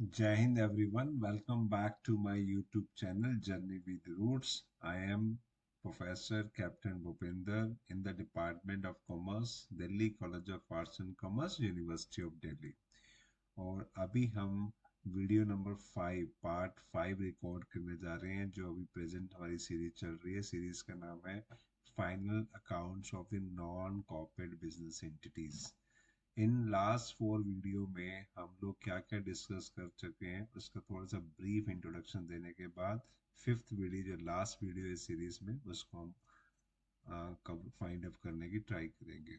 Jai Hind everyone, welcome back to my YouTube channel Journey with Roots. I am Professor Captain Bhupinder in the Department of Commerce, Delhi College of Arts and Commerce, University of Delhi. और अभी हम video number 5 part 5 record करने जा रहे हैं जो अभी present हमारी सीरीज चल रही है। सीरीज का नाम है final accounts of the non corporate business entities. In last 4 video में हम लोग क्या क्या डिस्कस कर चुके हैं उसका थोड़ा सा ब्रीफ इंट्रोडक्शन देने के बाद फिफ्थ वीडियो जो लास्ट वीडियो है सीरीज में उसको हम कब फाइंड अप करने की ट्राई करेंगे।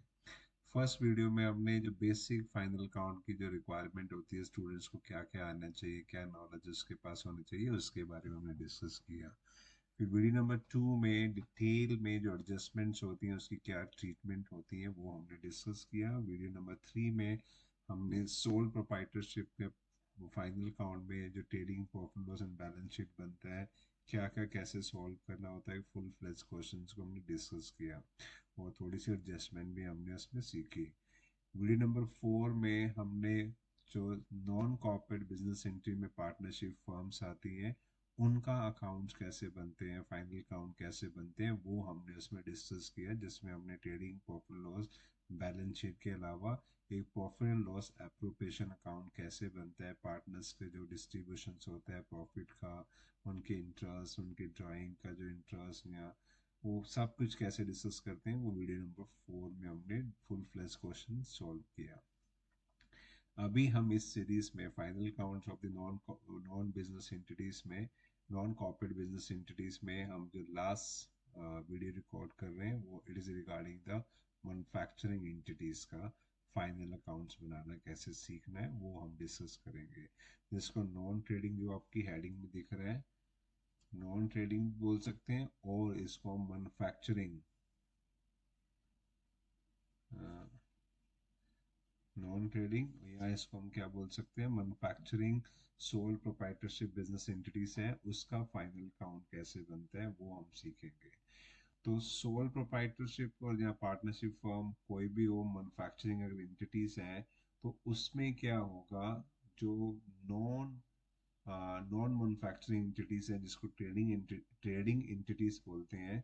फर्स्ट वीडियो में हमने जो बेसिक फाइनल काउंट की जो रिक्वायरमेंट होती है स्टूडेंट्स को क्या क्या आना चाहिए, क्या नॉलेज उसके पास होनी चाहिए, उसके बारे में हमने डिस्कस किया। फिर वीडियो नंबर 2 में डिटेल में जो एडजस्टमेंट्स होती हैं उसकी क्या ट्रीटमेंट होती है वो हमने डिस्कस किया। वीडियो नंबर 3 में हमने सोल प्रोप्राइटरशिप के फाइनल काउंट में जो trading profit loss and balance sheet बनता है क्या क्या कैसे सॉल्व करना होता है फुल फ्लेज क्वेश्चंस को हमने डिस्कस किया और थोड़ी सी एडजस्टमेंट भी हमने उसमें सीखी। वीडियो नंबर 4 में हमने जो नॉन कॉर्पोरेट बिजनेस एंट्री में पार्टनरशिप फर्म्स आती हैं उनका अकाउंट्स कैसे बनते हैं, फाइनल अकाउंट कैसे बनते हैं वो हमने उसमें डिस्कस किया, जिसमें हमने trading profit loss balance sheet के अलावा एक profit and loss appropriation account कैसे बनता है, पार्टनर्स के जो डिस्ट्रीब्यूशन होता है प्रॉफिट का, उनके इंटरेस्ट, उनके ड्राइंग का जो इंटरेस्ट या वो सब कुछ कैसे डिस्कस करते हैं वो वीडियो नंबर 4 में हमने फुल फ्लैश क्वेश्चन सॉल्व किया। अभी हम इस सीरीज में final counts of the non non business entities में, नॉन कॉर्पोरेट बिजनेस एंटिटीज में हम जो लास्ट वीडियो रिकॉर्ड कर रहे हैं वो it is regarding the manufacturing entities का फाइनल अकाउंट्स बनाना कैसे सीखना है वो हम डिस्कस करेंगे। जिसको नॉन ट्रेडिंग जो आपकी हेडिंग में दिख रहा है नॉन ट्रेडिंग बोल सकते हैं, और इसको हम मैन्युफैक्चरिंग नॉन ट्रेडिंग या इसको हम क्या बोल सकते हैं manufacturing sole proprietorship business entities है उसका फाइनल काउंट कैसे बनता है वो हम सीखेंगे। तो सोल प्रोप्राइटरशिप और या पार्टनरशिप फर्म कोई भी हो मैन्युफैक्चरिंग अगर एंटिटीज है तो उसमें क्या होगा, जो नॉन नॉन मैन्युफैक्चरिंग एंटिटीज हैं जिसको ट्रेडिंग एंटिटीज बोलते हैं,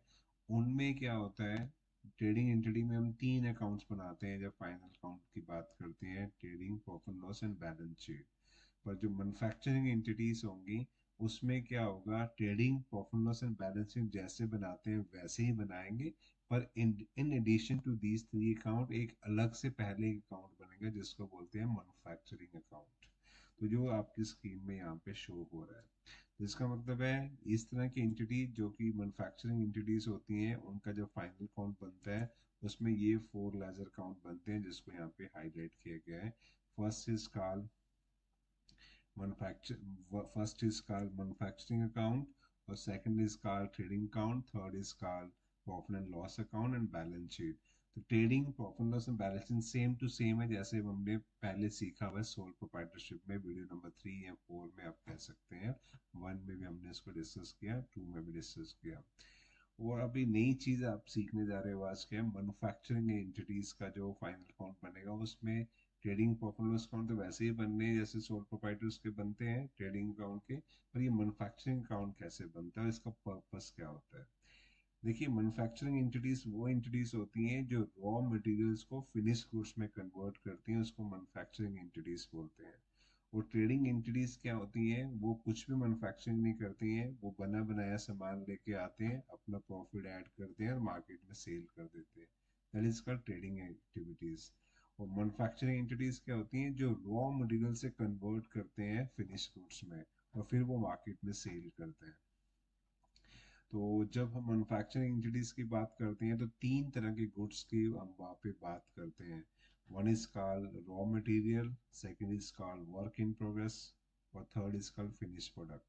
उनमें क्या होता है ट्रेडिंग एंटिटी में हम 3 अकाउंट्स बनाते हैं जब फाइनल अकाउंट की बात करते हैं, trading profit loss and balance sheet. पर जो मैन्युफैक्चरिंग एंटिटीज होंगी उसमें क्या होगा, trading profit loss and balance sheet जैसे बनाते हैं वैसे ही बनाएंगे, पर in addition to these 3 account एक अलग से पहले एक अकाउंट बनेगा जिसको बोलते हैं मैन्युफैक्चरिंग अकाउंट। तो जो आपकी स्क्रीन में यहाँ पे शो हो रहा है, तो इसका मतलब है इस तरह की एंटिटी जो कि मैन्युफैक्चरिंग एंटिटीज होती हैं उनका जब फाइनल काउंट बनता है उसमें ये 4 लेजर काउंट बनते हैं जिसको यहाँ पे हाईलाइट किया गया है। First is called first is called manufacturing account, और second is called trading account, third is called profit and loss account and balance sheet. तो trading profit and loss and balance sheet same to same है जैसे हमने पहले सीखा हुआ है sole proprietorship में, वीडियो नंबर 3 या 4 में आप कह सकते हैं, 1 में भी हमने इसको डिस्कस किया, 2 में भी डिस्कस किया। और अभी नई चीज आप सीखने जा रहे हो आज के, मैन्युफैक्चरिंग एंटिटीज का जो फाइनल काउंट बनेगा उसमें ट्रेडिंग प्रॉफिट लॉस अकाउंट तो वैसे ही बनने हैं जैसे सोल प्रोप्राइटर्स के बनते हैं ट्रेडिंग अकाउंट के, पर ये मैन्युफैक्चरिंग अकाउंट कैसे बनता है, इसका पर्पस क्या होता है। देखिए मैन्युफैक्चरिंग एंटिटीज वो एंटिटीज होती हैं जो रॉ मटेरियल्स को फिनिश गुड्स में कन्वर्ट करती हैं, उसको मैन्युफैक्चरिंग एंटिटीज बोलते हैं। और ट्रेडिंग एंटिटीज क्या होती हैं, वो कुछ भी मैन्युफैक्चरिंग नहीं करती हैं, वो बना बनाया सामान लेके आते हैं, अपना प्रॉफिट ऐड करते हैं और मार्केट में सेल कर देते हैं, that is called trading activities. और मैन्युफैक्चरिंग एंटिटीज क्या होती हैं जो रॉ मटेरियल से कन्वर्ट करते हैं फिनिश गुड्स में और फिर वो मार्केट में सेल करते हैं। तो जब हम मैन्युफैक्चरिंग एंटिटीज की बात करते हैं तो 3 तरह के गुड्स की हम वहाँ पे बात करते हैं। One is called raw material, second is called work in progress, और third is called finish product.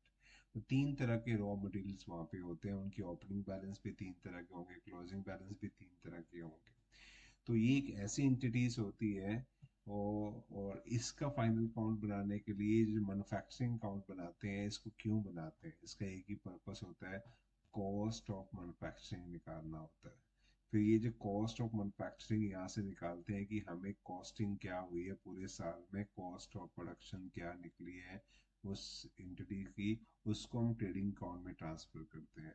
तो 3 तरह के रॉ मटेरियल्स वहाँ पे होते हैं, उनकी ओपनिंग बैलेंस भी 3 तरह के होंगे, क्लोजिंग बैलेंस भी 3 तरह के होंगे। तो ये एक ऐसी एंटिटीज होती है, और इसका फाइनल काउंट बनाने के लिए जो मैन्युफैक्चरिंग काउंट बनाते हैं इसको क्यों बनाते हैं, इसका एक ही पर्पस होता है, कॉस्ट ऑफ मैन्युफैक्चरिंग निकालना होता है फिर ये जो कॉस्ट ऑफ मैन्युफैक्चरिंग यहाँ से निकालते हैं कि हमें कॉस्टिंग क्या हुई है पूरे साल में, कॉस्ट ऑफ प्रोडक्शन क्या निकली है उस एंटिटी की, उसको हम ट्रेडिंग अकाउंट में ट्रांसफर करते हैं।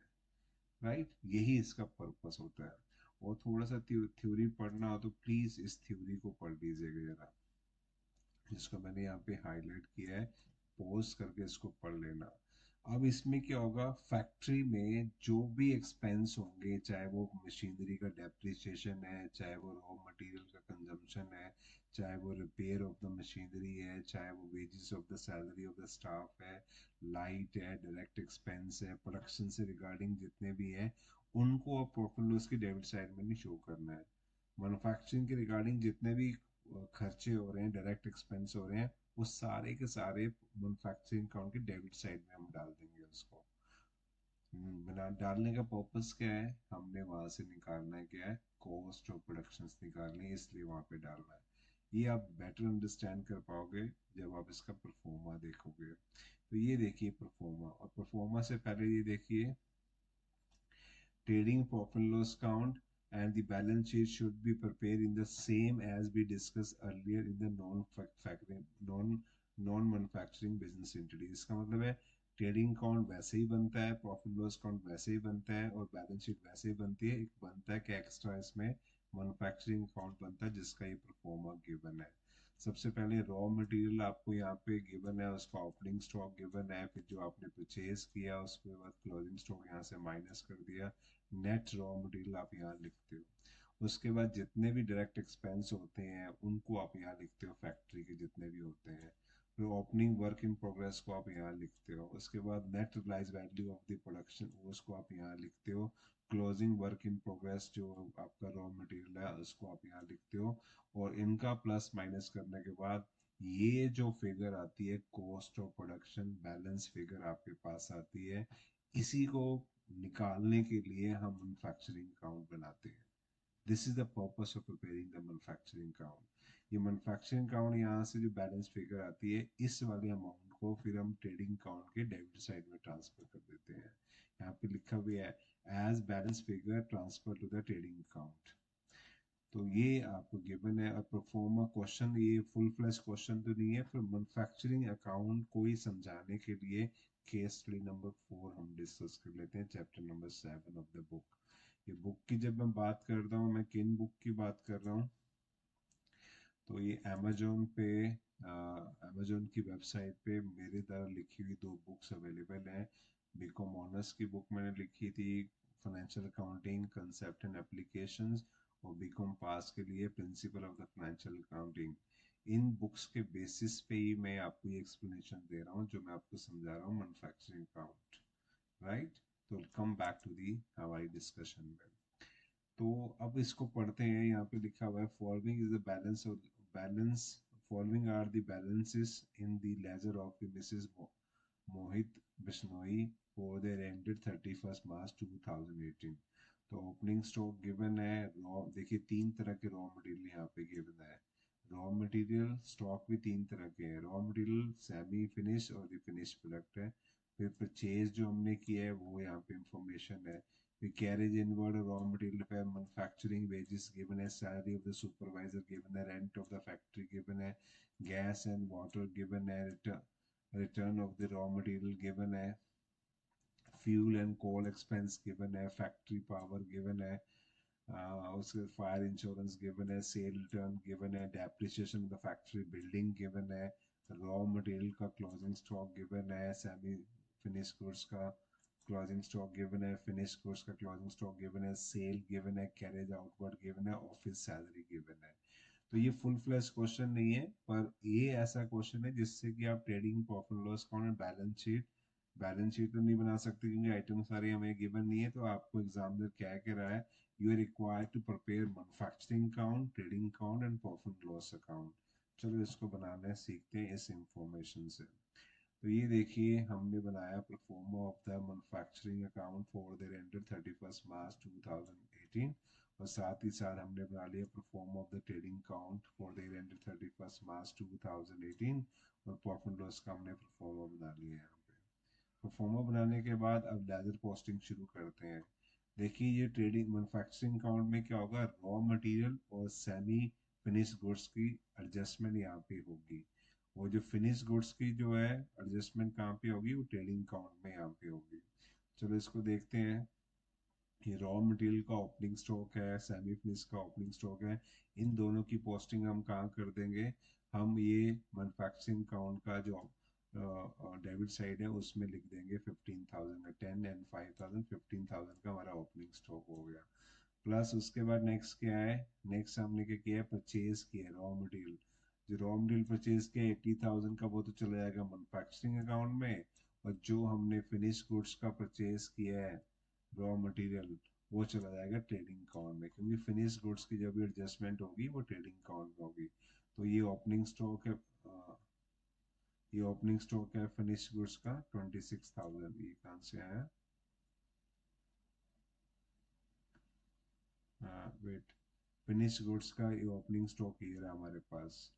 राइट, यही इसका पर्पस होता है। और थोड़ा सा थ्योरी पढ़ना हो तो प्लीज इस थ्योरी को पढ़ लीजिएगा जरा, जिसको मैंने यहाँ पे हाईलाइट किया है, पॉज करके इसको पढ़ लेना। अब इसमें क्या होगा, फैक्ट्री में जो भी एक्सपेंस होंगे, चाहे वो मशीनरी का डेप्रिसिएशन है, चाहे वो रॉ मटेरियल का कंजम्पशन है, चाहे वो रिपेयर ऑफ द मशीनरी है, चाहे वो wages of the salary of the staff है, लाइट है, डायरेक्ट एक्सपेंस है, प्रोडक्शन से रिगार्डिंग जितने भी हैं, उनको अब प्रॉफिट लॉस की डेबिट साइड में नहीं शो करना है। मैन्युफैक्चरिंग के रिगार्डिंग जितने भी खर्चे हो रहे हैं, डायरेक्ट एक्सपेंस हो रहे हैं, वो सारे के सारे मैन्युफैक्चरिंग अकाउंट के डेबिट साइड में हम डाल देंगे उसको। बना डालने का पर्पस क्या है, हमने वहां से निकालना है क्या है, कॉस्ट ऑफ प्रोडक्शन निकालनी है, इसलिए वहां पे डालना है। ये आप बेटर अंडरस्टैंड कर पाओगे जब आप इसका परफॉर्मा देखोगे। तो ये देखिए परफॉर्मा, और परफॉर्मा से पहले ये देखिए, trading profit and loss count and the balance sheet should be prepared in the same as we discussed earlier in the non manufacturing business entity। इसका मतलब है ट्रेडिंग अकाउंट वैसे ही बनता है, प्रॉफिट लॉस अकाउंट वैसे ही बनता है, और बैलेंस शीट वैसे ही बनती है। एक बनता है कि एक्स्ट्रा इसमें मैन्युफैक्चरिंग अकाउंट बनता है जिसका ये परफॉर्मा गिवन है। सबसे पहले रॉ मटेरियल आपको यहाँ पे गिवन है, उसका ओपनिंग स्टॉक गिवन है, फिर जो आपने परचेज किया उसके बाद क्लोजिंग स्टॉक यहाँ से माइनस कर दिया, नेट रॉ मटेरियल आप यहाँ लिखते हो। उसके बाद जितने भी डायरेक्ट एक्सपेंस होते हैं उनको आप यहाँ लिखते हो, फैक्ट्री के जितने भी होते हैं। फिर ओपनिंग वर्क इन प्रोग्रेस को आप यहाँ लिखते हो। उसके बाद net realise value of the production, उसको आप यहाँ लिखते हो। क्लोजिंग वर्क इन प्रोग्रेस जो आपका रॉ मटेरियल है उसको आप यहाँ लिखते हो। और इनका प्लस माइनस करने के बाद ये जो फिगर आती है cost of production balance figure आपके पास आती है, इसी को निकालने के लिए हम मैन्युफैक्चरिंग अकाउंट बनाते हैं। This is the purpose of preparing the manufacturing account. ये मैन्युफैक्चरिंग अकाउंट यहाँ से जो बैलेंस फिगर आती है, इस वाले अमाउंट को फिर हम ट्रेडिंग अकाउंट के डेबिट साइड में ट्रांसफर कर देते हैं। यहाँ पे लिखा हुआ है as balance figure transfer to the trading account. तो ये आपको गिवन है। और प्रोफोर्मा क्वेश्चन, ये फुल फ्लैश क्वेश्चन तो नहीं है, पर मैन्युफैक्चरिंग अकाउंट को ही समझाने के लिए केस स्टडी नंबर 4 हम डिस्कस कर लेते हैं, chapter number 7 of the book. ये बुक की जब मैं बात कर रहा हूँ, मैं किन बुक की बात कर रहा हूँ, तो ये अमेजोन पे, अमेजोन की वेबसाइट पे मेरे द्वारा लिखी हुई 2 बुक्स अवेलेबल हैं। बीकॉम ऑनर्स की बुक मैंने लिखी थी, financial accounting concept and applications, और बीकॉम पास के लिए principle of the financial accounting. In books के बेसिस पे ही मैं आपको ये एक्सप्लेनेशन दे रहा हूँ जो मैं आपको समझा रहा हूँ मैन्युफैक्चरिंग अकाउंट। राइट, तो कम बैक टू दी हमारी डिस्कशन में। तो अब इसको पढ़ते हैं। यहाँ पे लिखा हुआ है following is the balance of balance, following are the balances in the ledger of the Mrs Mohit Bishnoi for their ended 31 March 2018। तो ओपनिंग स्टॉक गिवन है, रॉ देखिए 3 तरह के रॉ मटेरियल यहाँ पे गिवन है। रॉ मटेरियल स्टॉक भी 3 तरह के हैं, रॉ मटेरियल सेमी फिनिश और फिनिश प्रोडक्ट है। फिर परचेज जो हमने किया है वो यहाँ पे इंफॉर्मेशन है। फिर कैरेज इनवर्ड रॉ मटेरियल पे मैन्युफैक्चरिंग वेजेस गिवन है, salary of the supervisor given है, rent of the factory given है, गैस एंड वाटर गिवन है, return of the raw material given है, fuel and coal expense given है, factory power given है, उसके fire insurance given है, sale return given है, depreciation of the factory building given है, raw material का closing stock given है, semi finish goods का क्लोजिंग स्टॉक गिवन है, फिनिश गुड्स का क्लोजिंग स्टॉक गिवन है, सेल गिवन है, कैरेज आउटवर्ड गिवन है, ऑफिस सैलरी गिवन है। तो ये फुल फ्लैश क्वेश्चन नहीं है, पर ये ऐसा क्वेश्चन है जिससे कि आप trading profit loss account, balance sheet तो नहीं बना सकते क्योंकि आइटम सारे हमें गिवन नहीं है। तो आपको एग्जामिनर क्या कह रहा है, you are required to prepare manufacturing account, trading account and profit loss account. चलो इसको बनाना सीखते हैं इस इंफॉर्मेशन से। तो ये देखिए हमने बनाया pro forma of the manufacturing account for the ended 31 March 2018, और साथ ही साथ हमने बना लिया pro forma of the trading account for the ended 31 March 2018, और प्रॉफिट लॉस का हमने परफॉर्मा बना लिया है यहाँ पे। परफॉर्मा बनाने के बाद अब लेजर पोस्टिंग शुरू करते हैं। देखिए ये ट्रेडिंग मैन्युफैक्चरिंग अकाउंट में क्या होगा, रॉ मटेरियल और सेमी फिनिश गुड्स की एडजस्टमेंट यहाँ पे होगी। वो जो फिनिश गुड्स की जो है एडजस्टमेंट कहाँ पे होगी, वो ट्रेडिंग अकाउंट में यहाँ पे होगी। चलो इसको देखते हैं। ये रॉ मटेरियल का ओपनिंग स्टॉक है, सेमी फिनिश का ओपनिंग स्टॉक है। इन दोनों की पोस्टिंग हम कहाँ कर देंगे, हम ये मैन्युफैक्चरिंग अकाउंट का जो डेबिट साइड है उसमें लिख देंगे 15,000 में। 10 एंड 5,000, 15,000 का हमारा ओपनिंग स्टॉक हो गया। प्लस उसके बाद नेक्स्ट क्या है, नेक्स्ट हमने क्या किया है, परचेज किया रॉ मटेरियल। जो रॉ मटेरियल परचेज किया 80,000 का, वो तो चला जाएगा मैन्युफैक्चरिंग अकाउंट में। और जो हमने फिनिश गुड्स का परचेज किया है रॉ मटेरियल, वो चला जाएगा ट्रेडिंग अकाउंट में, क्योंकि फिनिश गुड्स की जब भी एडजस्टमेंट होगी वो ट्रेडिंग अकाउंट में होगी। तो ये ओपनिंग स्टॉक है, ये ओपनिंग स्टॉक है फिनिश गुड्स का 26,000। ये कहाँ से आया, वेट, फिनिश गुड्स का ये ओपनिंग स्टॉक ये रहा हमारे पास।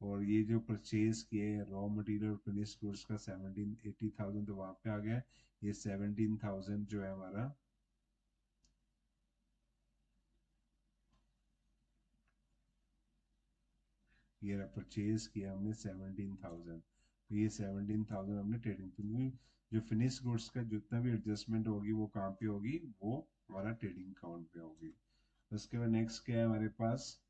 और ये जो परचेज किए रॉ मटेरियल फिनिश गुड्स का 1780,000, तो वहां पे आ गया। ये 17,000 जो है हमारा, ये रहा परचेज किया हमने 17,000। तो ये 17,000 हमने ट्रेडिंग पे, जो फिनिश गुड्स का जितना भी एडजस्टमेंट होगी वो कहाँ पे होगी, वो हमारा ट्रेडिंग अकाउंट पे होगी। उसके बाद नेक्स्ट क्या है हमारे पास,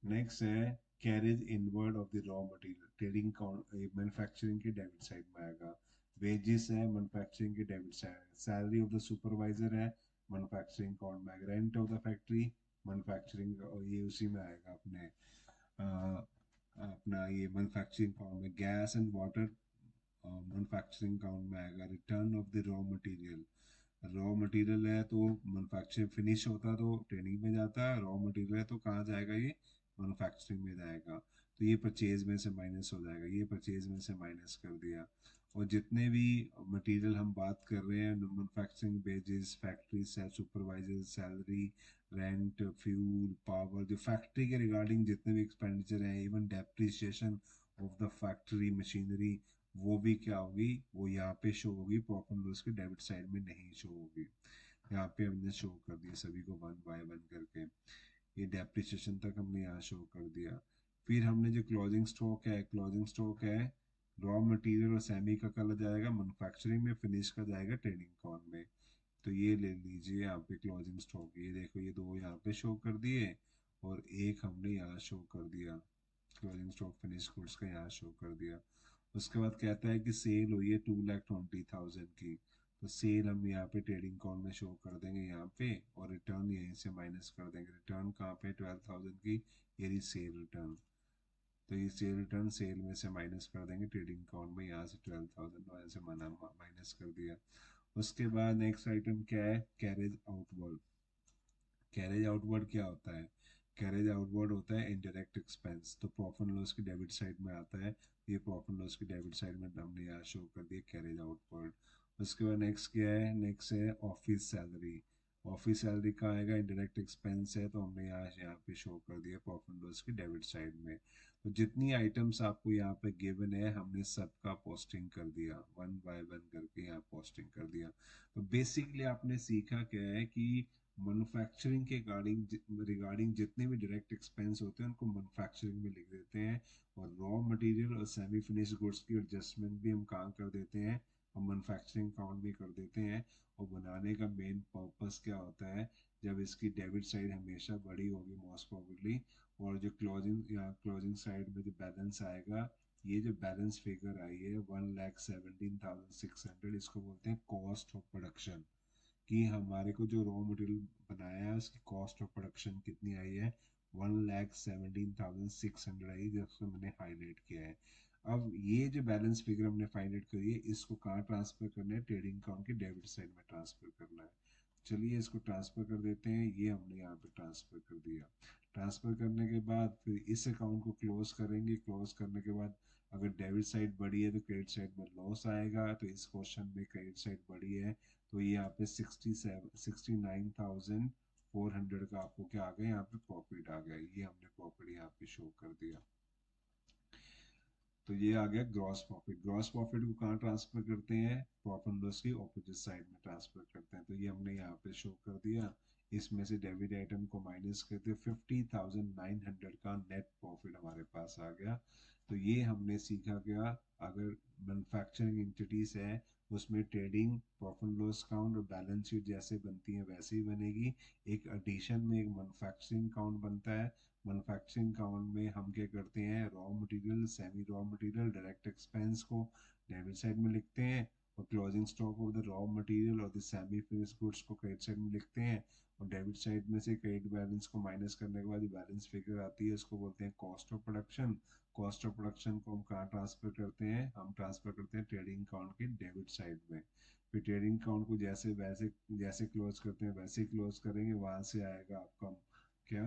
नेक्स्ट है carriage inward of the raw material, trading manufacturing के डेबिट साइड में आएगा। वेजेस है मैन्युफैक्चरिंग के debit side, salary of the supervisor है मैन्युफैक्चरिंग अकाउंट में आएगा, rent of the factory manufacturing, और ये उसी में आएगा अपने अपना ये मैन्युफैक्चरिंग अकाउंट में। Gas and water manufacturing account में आएगा। Return of the raw material, raw material है तो मैन्युफैक्चरिंग फिनिश होता तो ट्रेनिंग में जाता है, रॉ मटेरियल है तो कहाँ जाएगा, ये मैन्युफैक्चरिंग में जाएगा। तो ये परचेज में से माइनस हो जाएगा, ये परचेज में से माइनस कर दिया। और जितने भी मटेरियल हम बात कर रहे हैं, मैन्युफैक्चरिंग वेजेस, फैक्ट्री से supervisor salary, rent, fuel, power, जो फैक्ट्री के रिगार्डिंग जितने भी एक्सपेंडिचर हैं, even depreciation of the factory machinery, वो भी क्या होगी, वो यहाँ पे शो होगी, प्रॉफिट एंड लॉस के डेबिट साइड में नहीं शो होगी। यहाँ पे हमने शो कर दिया सभी को वन बाय वन करके। ये डेप्रिसिएशन तक हमने यहाँ शो कर दिया। फिर हमने जो क्लोजिंग स्टॉक है, क्लोजिंग स्टॉक है रॉ मटेरियल और सेमी का कलर जाएगा मैन्युफैक्चरिंग में, फिनिश का जाएगा ट्रेडिंग अकाउंट में। तो ये ले लीजिए यहाँ पे क्लोजिंग स्टॉक, ये देखो ये दो यहाँ पे शो कर दिए और एक हमने यहाँ शो कर दिया, क्लोजिंग स्टॉक फिनिश गुड्स का यहाँ शो कर दिया। उसके बाद कहता है कि सेल हुई है 2,20,000 की, तो सेल हम यहाँ पे ट्रेडिंग अकाउंट में शो कर देंगे यहाँ पे, और रिटर्न यहीं से माइनस कर देंगे। रिटर्न कहाँ पे 12,000 की, ये रही सेल रिटर्न। तो ये सेल रिटर्न सेल में से माइनस कर देंगे ट्रेडिंग अकाउंट में, यहाँ से 12,000 वहाँ से माइनस कर दिया। उसके बाद नेक्स्ट आइटम क्या है, कैरेज आउटवर्ड। कैरेज आउटवर्ड क्या होता है, कैरेज आउटवर्ड होता है इनडायरेक्ट एक्सपेंस, तो प्रॉफिट लॉस की डेबिट साइड में आता है। ये प्रॉफिट लॉस की डेबिट साइड में हमने यहाँ शो कर दिया कैरेज आउटवर्ड। उसके बाद नेक्स्ट क्या है, नेक्स्ट है ऑफिस सैलरी। ऑफिस सैलरी का आएगा, इनडायरेक्ट एक्सपेंस है, तो हमने यहाँ यहाँ पे शो कर दिया प्रॉफिट लॉस की डेबिट साइड में। तो जितनी आइटम्स आपको यहाँ पे गिवन है, हमने सबका पोस्टिंग कर दिया, वन बाय वन करके यहाँ पोस्टिंग कर दिया। तो बेसिकली आपने सीखा क्या है कि मैन्युफैक्चरिंग के रिगार्डिंग जितने भी डायरेक्ट एक्सपेंस होते हैं उनको मैन्युफैक्चरिंग में लिख देते हैं, और रॉ मटेरियल और सेमी फिनिश गुड्स की एडजस्टमेंट भी हम कहाँ कर देते हैं, हम मैन्युफैक्चरिंग अकाउंट में कर देते हैं। और बनाने का मेन पर्पस क्या होता है, जब इसकी डेबिट साइड हमेशा बड़ी होगी मोस्ट प्रोबेबली, और जो क्लोजिंग या क्लोजिंग साइड में जो बैलेंस आएगा, ये जो बैलेंस फिगर आई है 1,17,600, इसको बोलते हैं कॉस्ट ऑफ प्रोडक्शन। कि हमारे को जो रॉ मटेरियल बनाया है उसकी कॉस्ट ऑफ प्रोडक्शन कितनी आई है, 1,17,600 आई, जिसको मैंने हाईलाइट किया है। अब ये जो बैलेंस फिगर हमने फाइंड करी है, इसको कहाँ ट्रांसफर करना है, ट्रेडिंग अकाउंट की डेबिट साइड में ट्रांसफर करना है। चलिए इसको ट्रांसफर कर देते हैं, ये हमने यहाँ पे ट्रांसफर कर दिया। ट्रांसफर करने के बाद फिर इस अकाउंट को क्लोज करेंगे, क्लोज करने के बाद अगर डेबिट साइड बड़ी है तो क्रेडिट साइड में लॉस आएगा, तो इस क्वेश्चन में क्रेडिट साइड बड़ी है, तो ये यहाँ पे 69,400 का आपको क्या आ गया, यहाँ पे प्रॉफिट आ गया। ये हमने प्रॉफिट यहाँ पे शो कर दिया। तो ये आ गया ग्रॉस प्रॉफिट। ग्रॉस प्रॉफिट को कहाँ ट्रांसफर करते हैं? प्रॉफिट एंड लॉस की ऑपोजिट साइड में ट्रांसफर करते हैं। तो ये हमने यहाँ पे शो कर दिया। इसमें से डेबिट आइटम को माइनस करते 50,900 का नेट प्रॉफिट हमारे पास आ गया। तो ये हमने सीखा क्या? अगर मैन्युफैक्चरिंग एंटिटीज है उसमें ट्रेडिंग प्रॉफिट लॉस काउंट और बैलेंस शीट जैसे बनती है वैसे ही बनेगी। एक एडिशन में एक मैन्युफैक्चरिंग काउंट बनता है। मैन्युफैक्चरिंग काउंट में हम क्या करते हैं? Raw material, semi raw material, direct expense को डेबिट साइड में लिखते हैं, और closing stock of the raw material और द सेमी फिनिश्ड गुड्स को क्रेडिट साइड में लिखते हैं। और डेबिट साइड में से क्रेडिट बैलेंस को माइनस करने के बाद जो बैलेंस फिगर आती है उसको बोलते हैं cost of production. Cost of production को हम कहाँ ट्रांसफर करते हैं? हम ट्रांसफर करते हैं ट्रेडिंग अकाउंट के डेबिट साइड में। फिर ट्रेडिंग अकाउंट को जैसे वैसे जैसे क्लोज करते हैं वैसे ही क्लोज करेंगे, वहां से आएगा आपका क्या?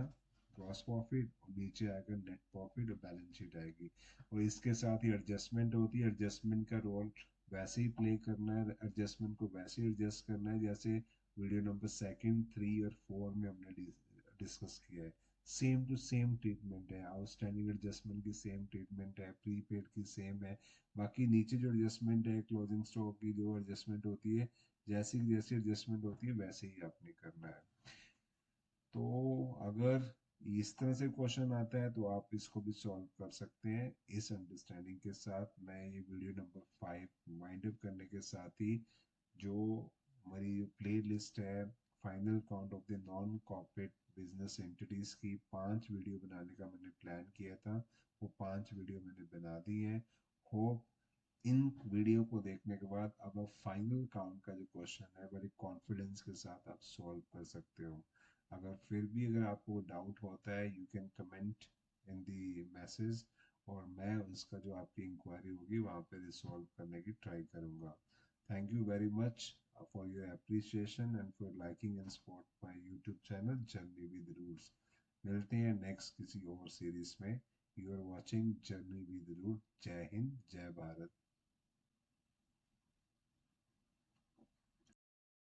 ग्रॉस प्रॉफिट, और नीचे आएगा नेट प्रॉफिट और बैलेंस शीट आएगी। और इसके साथ ही एडजस्टमेंट होती है। एडजस्टमेंट का रोल वैसे ही प्ले करना है, एडजस्टमेंट को वैसे ही एडजस्ट करना है जैसे वीडियो नंबर सेकंड, 3 और 4 में हमने डिस्कस किया है। सेम टू सेम ट्रीटमेंट है। आउटस्टैंडिंग एडजस्टमेंट की सेम ट्रीटमेंट है, प्रीपेड की सेम है। बाकी नीचे जो एडजस्टमेंट है क्लोजिंग स्टॉक की जो एडजस्टमेंट होती है, जैसी जैसी एडजस्टमेंट होती है वैसे ही आपने करना है। तो अगर इस तरह से क्वेश्चन आता है तो आप इसको भी सॉल्व कर सकते हैं। इस अंडरस्टैंडिंग के साथ मैं ये वीडियो नंबर 5 वाइंड अप करने के साथ ही, जो हमारी प्ले लिस्ट है final count of the non corporate business entities की 5 वीडियो बनाने का मैंने प्लान किया था, वो 5 वीडियो मैंने बना दी है। होप इन वीडियो को देखने के बाद अब आप फाइनल काउंट का जो क्वेश्चन है बड़े कॉन्फिडेंस के साथ आप सॉल्व कर सकते हो। अगर फिर भी अगर आपको डाउट होता है, you can comment in the message, और मैं उसका जो आपकी इंक्वायरी होगी वहाँ पे रिसॉल्व करने की ट्राई करूँगा। Thank you very much for your appreciation and for liking and support my YouTube channel journey with roots. मिलते हैं नेक्स्ट किसी और सीरीज में। You are watching journey with root. जय हिंद, जय भारत।